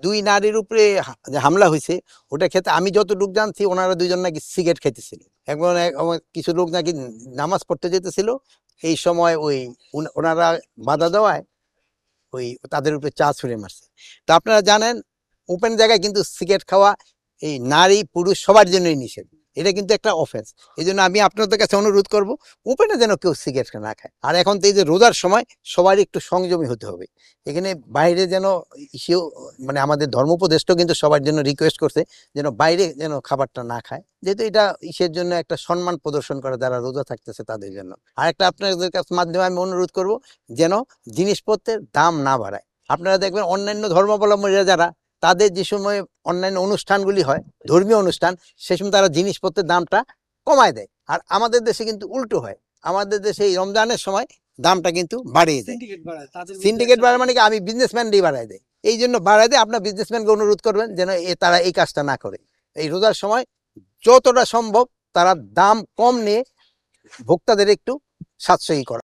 দুই নারীর উপরে যে হামলা হয়েছে ওটা ক্ষেত্রে আমি যতটুকু জানছি ওনারা দুইজন নাকি সিগারেট খেতেছিল। এখন কিছু লোক নাকি নামাজ পড়তে যেতেছিল, এই সময় ওই ওনারা বাধা দেওয়ায় ওই তাদের উপরে চা ছুঁড়ে মারছে। তো আপনারা জানেন ওপেন জায়গায় কিন্তু সিগারেট খাওয়া এই নারী পুরুষ সবার জন্যই নিষেধ, এটা কিন্তু একটা অফেন্স। এই জন্য আমি আপনাদের কাছে অনুরোধ করব ওপেনে যেন কেউ সিগারেট না খায়। আর এখন তো এই যে রোজার সময় সবারই একটু সংযমী হতে হবে। এখানে বাইরে যেন ইসেও মানে আমাদের ধর্মোপদেষ্টাও কিন্তু সবার জন্য রিকোয়েস্ট করছে যেন বাইরে যেন খাবারটা না খায়, যেহেতু এটা ইসের জন্য একটা সম্মান প্রদর্শন করে যারা রোজা থাকতেছে তাদের জন্য। আর একটা আপনাদের কাছে মাধ্যমে আমি অনুরোধ করব যেন জিনিসপত্রের দাম না বাড়ায়। আপনারা দেখবেন অন্যান্য ধর্মাবলম্বীরা যারা তাদের যে সময় অন্যান্য অনুষ্ঠানগুলি হয় ধর্মীয় অনুষ্ঠান, সে সময় তারা জিনিসপত্রের দামটা কমায় দেয়। আর আমাদের দেশে কিন্তু উল্টো হয়, আমাদের দেশে এই রমজানের সময় দামটা কিন্তু বাড়িয়ে দেয়। সিন্ডিকেট বাড়ায় মানে কি আমি বিজনেসম্যানই বাড়ায় দেয়, এই জন্য বাড়ায় দেয়। আপনার বিজনেসম্যানকে অনুরোধ করবেন যেন তারা এই কাজটা না করে। এই রোজার সময় যতটা সম্ভব তারা দাম কম নিয়ে ভোক্তাদের একটু সাশ্রয়ী করে।